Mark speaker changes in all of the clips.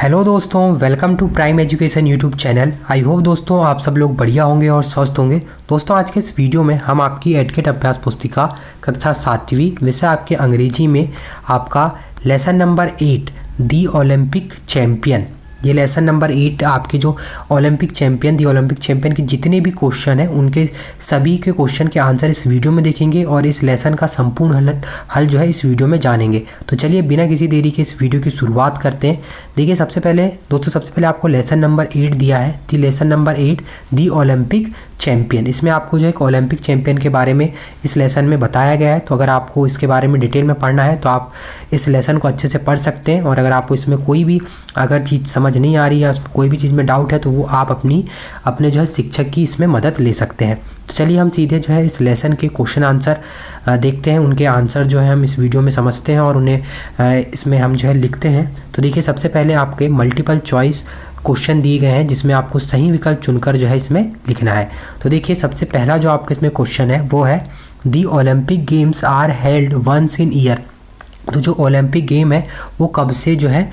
Speaker 1: Hello दोस्तों, welcome to prime education YouTube channel. I hope दोस्तों आप सब लोग बढ़िया होंगे और स्वस्थ होंगे। दोस्तों आज के इस वीडियो में हम आपकी एडकेट अभ्यास पुस्तिका कक्षा 7वीं विषय आपके अंग्रेजी में आपका लेसन नंबर 8 दी ओलंपिक चैम्पियन, ये लेसन नंबर 8 आपके जो ओलंपिक चैम्पियन दी ओलंपिक चैम्पियन के जितने भी क्वेश्चन हैं उनके सभी के क्वेश्चन के आंसर इस वीडियो में देखेंगे और इस लेसन का संपूर्ण हल जो है इस वीडियो में जानेंगे। तो चलिए बिना किसी देरी के इस वीडियो की शुरुआत करते हैं। देखिए सबसे पहले आपको लेसन नंबर 8 दिया है, दी लेसन नंबर 8 दी ओलंपिक चैम्पियन। इसमें आपको जो एक ओलंपिक चैम्पियन के बारे में इस लेसन में बताया गया है। तो अगर आपको इसके बारे में डिटेल में पढ़ना है तो आप इस लेसन को अच्छे से पढ़ सकते हैं। और अगर आपको इसमें कोई भी अगर चीज़ समझ नहीं आ रही है, कोई भी चीज़ में डाउट है, तो वो आप अपने जो है शिक्षक की इसमें मदद ले सकते हैं। तो चलिए हम सीधे जो है इस लेसन के क्वेश्चन आंसर देखते हैं। उनके आंसर जो है हम इस वीडियो में समझते हैं और उन्हें इसमें हम जो है लिखते हैं। तो देखिए सबसे पहले आपके मल्टीपल चॉइस क्वेश्चन दिए गए हैं जिसमें आपको सही विकल्प चुनकर जो है इसमें लिखना है। तो देखिए सबसे पहला जो आपका इसमें क्वेश्चन है वो है the Olympic games are held once in year. तो जो ओलंपिक गेम है वो कब से जो है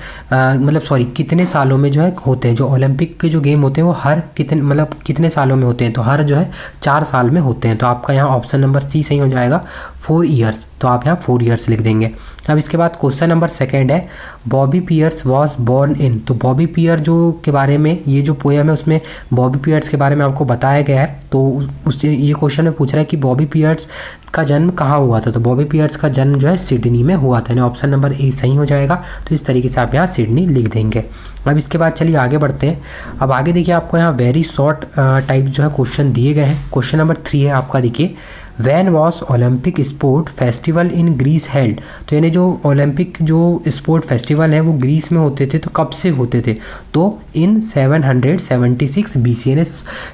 Speaker 1: कितने सालों में जो है होते हैं। जो ओलंपिक के जो गेम होते हैं वो हर कितने सालों में होते हैं। तो हर जो है 4 साल में होते हैं। तो आपका यहाँ ऑप्शन नंबर सी सही हो जाएगा, 4 ईयर्स। तो आप यहाँ 4 ईयर्स लिख देंगे। अब इसके बाद क्वेश्चन नंबर 2 है Bobby Pierce was born in. तो बॉबी पियर जो के बारे में ये जो पोएम है उसमें बॉबी पियर्स के बारे में आपको बताया गया है। तो उससे ये क्वेश्चन में पूछ रहा है कि बॉबी पियर्स का जन्म कहाँ हुआ था। तो बॉबी पियर्स का जन्म जो है सिडनी में हुआ था। यानी ऑप्शन नंबर ए सही हो जाएगा। तो इस तरीके से आप यहाँ सिडनी लिख देंगे। अब इसके बाद चलिए आगे बढ़ते हैं। अब आगे देखिए आपको यहाँ वेरी शॉर्ट टाइप जो है क्वेश्चन दिए गए हैं। क्वेश्चन नंबर 3 है आपका, देखिए when was Olympic sport festival in Greece held. तो यानी जो ओलंपिक जो स्पोर्ट फेस्टिवल है वो ग्रीस में होते थे। तो कब से होते थे, तो इन 776 BC यानी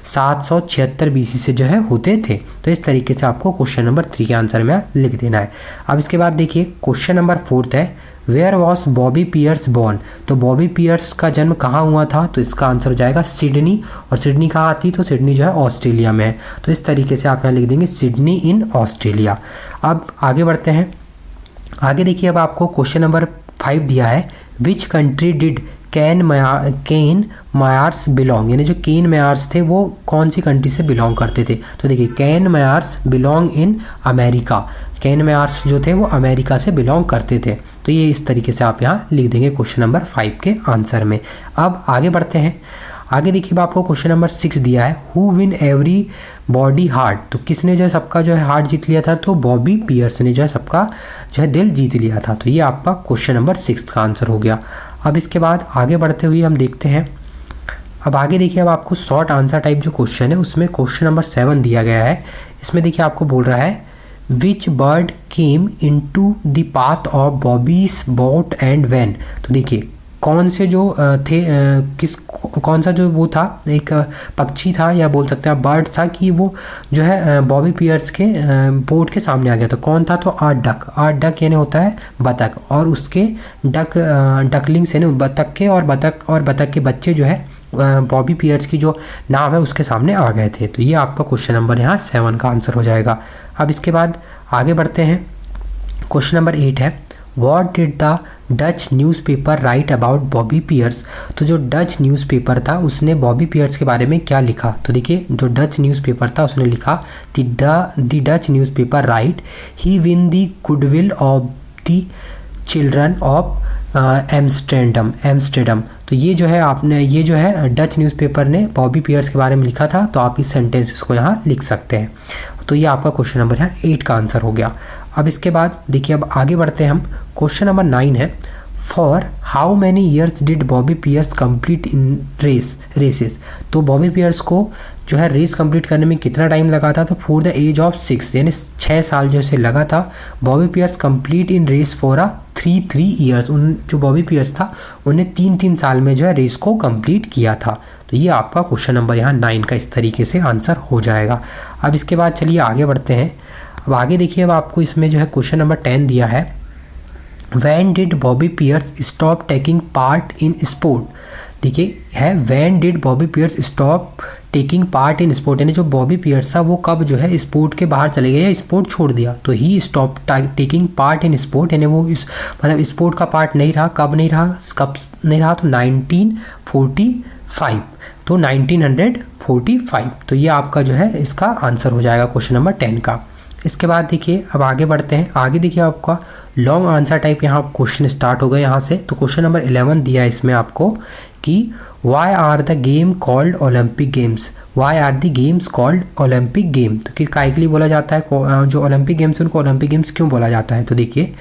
Speaker 1: 776 BC से जो है होते थे। तो इस तरीके से आपको क्वेश्चन नंबर 3 के आंसर में लिख देना है। अब इसके बाद देखिए क्वेश्चन नंबर 4 है where was Bobby Pierce born. तो बॉबी पियर्स का जन्म कहाँ हुआ था। तो इसका आंसर हो जाएगा सिडनी। और सिडनी कहाँ आती है, तो सिडनी जो है ऑस्ट्रेलिया में है। तो इस तरीके से आप यहाँ लिख देंगे सिडनी इन ऑस्ट्रेलिया। अब आगे बढ़ते हैं। आगे देखिए अब आपको क्वेश्चन नंबर 5 दिया है which country did Ken Myers belong. यानी जो केन मायर्स थे वो कौन सी कंट्री से बिलोंग करते थे। तो देखिए Ken Myers belong in America. Ken Myers जो थे वो अमेरिका से बिलोंग करते थे। तो ये इस तरीके से आप यहाँ लिख देंगे क्वेश्चन नंबर 5 के आंसर में। अब आगे बढ़ते हैं। आगे देखिए आपको क्वेश्चन नंबर 6 दिया है who win every body heart. तो किसने जो है सबका जो है हार्ट जीत लिया था। तो बॉबी पियर्स ने जो है सबका जो है दिल जीत लिया था। तो ये आपका क्वेश्चन नंबर 6 का आंसर हो गया। अब इसके बाद आगे बढ़ते हुए हम देखते हैं। अब आगे देखिए अब आपको शॉर्ट आंसर टाइप जो क्वेश्चन है उसमें क्वेश्चन नंबर 7 दिया गया है। इसमें देखिए आपको बोल रहा है which bird came into the path of Bobby's boat and van. तो देखिए कौन से जो कौन सा जो वो था, एक पक्षी था या बोल सकते हैं बर्ड था कि वो जो है बॉबी पियर्स के बोट के सामने आ गया था। कौन था, तो डक यानी होता है बतख। और उसके डकलिंग्स यानी बतख के और बतख के बच्चे जो है बॉबी पियर्स की जो नाम है उसके सामने आ गए थे। तो ये आपका क्वेश्चन नंबर यहाँ 7 का आंसर हो जाएगा। अब इसके बाद आगे बढ़ते हैं। क्वेश्चन नंबर 8 है what did the Dutch newspaper write about Bobby Pierce. तो जो डच न्यूज़पेपर था उसने बॉबी पियर्स के बारे में क्या लिखा। तो देखिए जो डच न्यूज़पेपर था उसने लिखा the Dutch newspaper right he win the goodwill of the children of Amsterdam. तो ये जो है डच न्यूज़पेपर ने बॉबी पियर्स के बारे में लिखा था। तो आप इस सेंटेंस को यहाँ लिख सकते हैं। तो ये आपका क्वेश्चन नंबर है 8 का आंसर हो गया। अब इसके बाद देखिए अब आगे बढ़ते हैं हम। क्वेश्चन नंबर 9 है for how many years did Bobby Pierce complete in races. तो बॉबी पियर्स को जो है रेस कंप्लीट करने में कितना टाइम लगा था। तो फॉर द एज ऑफ 6 यानी 6 साल जो से लगा था। Bobby Pierce complete in race for 3 years. उन जो बॉबी पियर्स था उन्हें 3 साल में जो है रेस को कंप्लीट किया था। तो ये आपका क्वेश्चन नंबर यहाँ 9 का इस तरीके से आंसर हो जाएगा। अब इसके बाद चलिए आगे बढ़ते हैं। अब आगे देखिए अब आपको इसमें जो है क्वेश्चन नंबर 10 दिया है when did Bobby Pierce stop taking part in sport. देखिए है when did Bobby Pierce stop taking part in sport, यानी जो बॉबी पियर्स था वो कब जो है स्पोर्ट के बाहर चले गए या स्पोर्ट छोड़ दिया। तो he stop taking part in sport, यानी वो इस मतलब स्पोर्ट का पार्ट नहीं रहा। कब नहीं रहा, कब नहीं रहा, तो 1945, तो 1945। तो ये आपका जो है इसका आंसर हो जाएगा क्वेश्चन नंबर 10 का। इसके बाद देखिए अब आगे बढ़ते हैं। आगे देखिए आपका लॉन्ग आंसर टाइप यहाँ क्वेश्चन स्टार्ट हो गए यहाँ से। तो क्वेश्चन नंबर 11 दिया है इसमें आपको कि why are the game called Olympic games, why are the games called Olympic game. तो कि काय के लिए बोला जाता है, जो ओलंपिक गेम्स उनको ओलंपिक गेम्स क्यों बोला जाता है। तो देखिए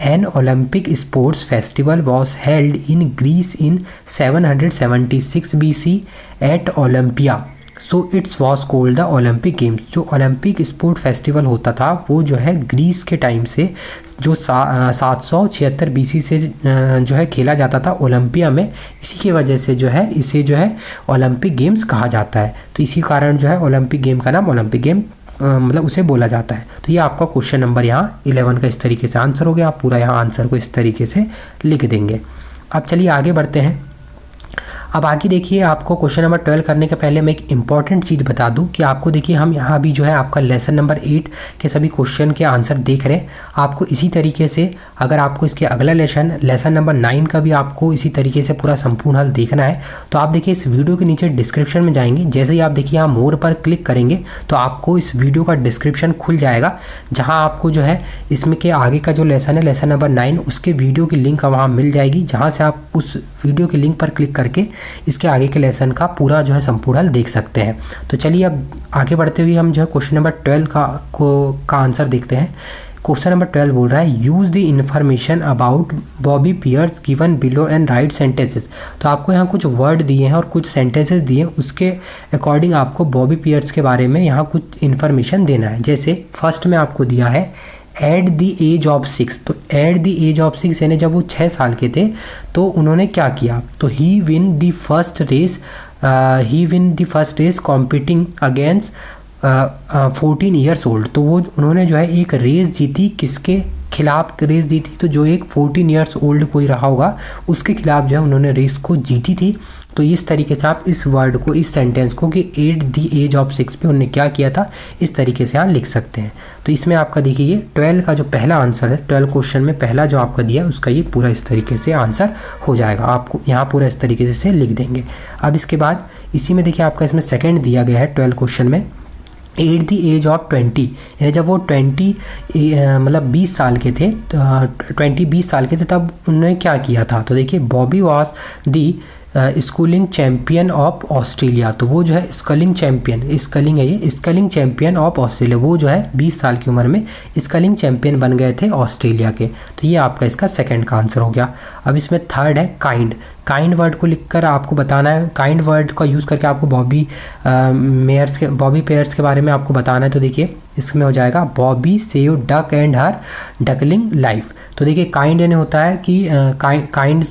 Speaker 1: an Olympic sports festival was held in Greece in 776 BC at Olympia, so it's was called the Olympic games. जो ओलंपिक स्पोर्ट फेस्टिवल होता था वो जो है ग्रीस के टाइम से जो 776 BC से जो है खेला जाता था ओलंपिया में, इसी की वजह से जो है इसे जो है ओलंपिक गेम्स कहा जाता है। तो इसी कारण जो है ओलंपिक गेम का नाम ओलंपिक गेम मतलब उसे बोला जाता है। तो ये आपका क्वेश्चन नंबर यहाँ 11 का इस तरीके से आंसर हो गया। आप पूरा यहाँ आंसर को इस तरीके से लिख देंगे। अब चलिए आगे बढ़ते हैं। अब आगे देखिए आपको क्वेश्चन नंबर 12 करने के पहले मैं एक इंपॉर्टेंट चीज़ बता दूं कि आपको देखिए हम यहाँ भी जो है आपका लेसन नंबर 8 के सभी क्वेश्चन के आंसर देख रहे हैं। आपको इसी तरीके से अगर आपको इसके अगला लेसन नंबर 9 का भी आपको इसी तरीके से पूरा संपूर्ण हल देखना है तो आप देखिए इस वीडियो के नीचे डिस्क्रिप्शन में जाएंगे। जैसे ही आप देखिए यहाँ मोर पर क्लिक करेंगे तो आपको इस वीडियो का डिस्क्रिप्शन खुल जाएगा, जहाँ आपको जो है इसमें के आगे का जो लेसन है लेसन नंबर 9 उसके वीडियो की लिंक वहाँ मिल जाएगी, जहाँ से आप उस वीडियो की लिंक पर क्लिक करके इसके आगे के लेसन का पूरा जो है संपूर्ण हल देख सकते हैं। तो चलिए अब आगे बढ़ते हुए हम जो है क्वेश्चन नंबर 12 का आंसर देखते हैं। क्वेश्चन नंबर 12 बोल रहा है use the information about Bobby Pierce given below and write sentences. तो आपको यहाँ कुछ वर्ड दिए हैं और कुछ सेंटेंसेस दिए हैं, उसके अकॉर्डिंग आपको बॉबी पियर्स के बारे में यहाँ कुछ इन्फॉर्मेशन देना है। जैसे फर्स्ट में आपको दिया है एट द एज ऑफ 6, तो एट द एज ऑफ 6 यानी जब वो 6 साल के थे तो उन्होंने क्या किया, तो he win the first race competing against 14 years old. तो वो उन्होंने जो है एक रेस जीती, किसके खिलाफ रेस दी थी, तो जो एक 14 ईयर्स ओल्ड कोई रहा होगा उसके खिलाफ जो है उन्होंने रेस को जीती थी। तो इस तरीके से आप इस वर्ड को, इस सेंटेंस को कि एट द एज ऑफ 6 पे उन्होंने क्या किया था, इस तरीके से आप लिख सकते हैं। तो इसमें आपका देखिए 12 का जो पहला आंसर है, 12 क्वेश्चन में पहला जो आपका दिया है उसका ये पूरा इस तरीके से आंसर हो जाएगा। आपको यहाँ पूरा इस तरीके से लिख देंगे। अब इसके बाद इसी में देखिए आपका इसमें सेकेंड दिया गया है 12 क्वेश्चन में एट द एज ऑफ 20, यानी जब वो 20 मतलब 20 साल के थे, तो 20 साल के थे तब उन्होंने क्या किया था। तो देखिए Bobby was the schooling champion of Australia. तो वो जो है स्कलिंग चैम्पियन, स्कलिंग है ये, स्कलिंग चैम्पियन ऑफ ऑस्ट्रेलिया, वो जो है 20 साल की उम्र में स्कलिंग चैम्पियन बन गए थे ऑस्ट्रेलिया के। तो ये आपका इसका सेकंड का आंसर हो गया। अब इसमें थर्ड है काइंड। काइंड वर्ड को लिखकर आपको बताना है, काइंड वर्ड का यूज़ करके आपको बॉबी पेयर्स के बारे में आपको बताना है। तो देखिए इसमें हो जाएगा Bobby save duck and her duckling life. तो देखिए काइंड यानी होता है कि काइंड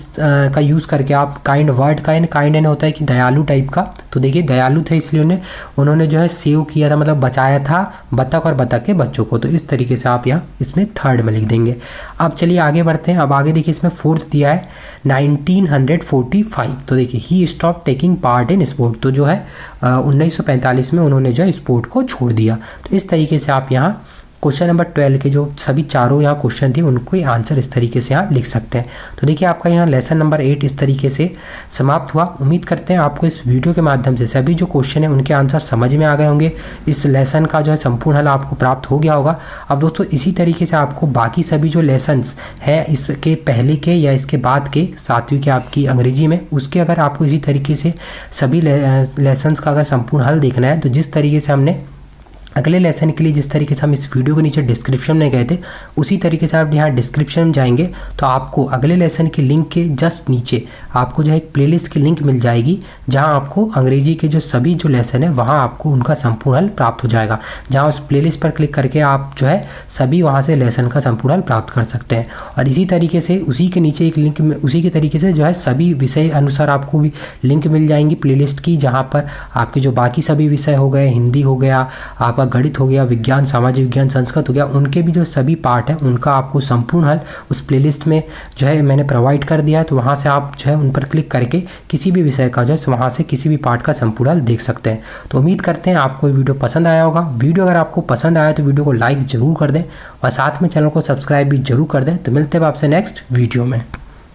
Speaker 1: का यूज़ करके आप काइंड वर्ड का काइंड यानी होता है कि दयालु टाइप का। तो देखिए दयालु थे इसलिए उन्होंने जो है सेव किया था, मतलब बचाया था बतख और बतख के बच्चों को। तो इस तरीके से आप यहाँ इसमें थर्ड में लिख देंगे। अब चलिए आगे बढ़ते हैं। अब आगे देखिए इसमें फोर्थ दिया है 1945। तो देखिए he stop taking part in sport. तो जो है 1945 में उन्होंने जो है स्पोर्ट को छोड़ दिया। तो इस तरीके से आप यहाँ क्वेश्चन नंबर 12 के जो सभी चारों यहाँ क्वेश्चन थे उनको आंसर इस तरीके से यहाँ लिख सकते हैं। तो देखिए आपका यहाँ लेसन नंबर 8 इस तरीके से समाप्त हुआ। उम्मीद करते हैं आपको इस वीडियो के माध्यम से सभी जो क्वेश्चन हैं उनके आंसर समझ में आ गए होंगे। इस लेसन का जो है संपूर्ण हल आपको प्राप्त हो गया होगा। अब दोस्तों इसी तरीके से आपको बाकी सभी जो लेसन्स हैं इसके पहले के या इसके बाद के 7वीं के आपकी अंग्रेजी में, उसके अगर आपको इसी तरीके से सभी लेसन्स का अगर संपूर्ण हल देखना है तो जिस तरीके से हमने अगले लेसन के लिए जिस तरीके से हम इस वीडियो के नीचे डिस्क्रिप्शन में गए थे उसी तरीके से आप यहाँ डिस्क्रिप्शन में जाएंगे तो आपको अगले लेसन की लिंक के जस्ट नीचे आपको जो है एक प्लेलिस्ट की लिंक मिल जाएगी, जहाँ आपको अंग्रेजी के जो सभी जो लेसन है वहाँ आपको उनका संपूर्ण हल प्राप्त हो जाएगा। जहाँ उस प्लेलिस्ट पर क्लिक करके आप जो है सभी वहाँ से लेसन का संपूर्ण हल प्राप्त कर सकते हैं। और इसी तरीके से उसी के नीचे एक लिंक में उसी के तरीके से जो है सभी विषय अनुसार आपको भी लिंक मिल जाएंगी प्लेलिस्ट की, जहाँ पर आपके जो बाकी सभी विषय हो गए, हिंदी हो गया, आपका गणित हो गया, विज्ञान, सामाजिक विज्ञान, संस्कृत हो गया, उनके भी जो सभी पार्ट हैं उनका आपको संपूर्ण हल उस प्लेलिस्ट में जो है मैंने प्रोवाइड कर दिया है। तो वहाँ से आप जो है उन पर क्लिक करके किसी भी विषय का जो है वहाँ से किसी भी पार्ट का संपूर्ण हल देख सकते हैं। तो उम्मीद करते हैं आपको ये वीडियो पसंद आया होगा। वीडियो अगर आपको पसंद आया तो वीडियो को लाइक ज़रूर कर दें और साथ में चैनल को सब्सक्राइब भी जरूर कर दें। तो मिलते हैं आपसे नेक्स्ट वीडियो में।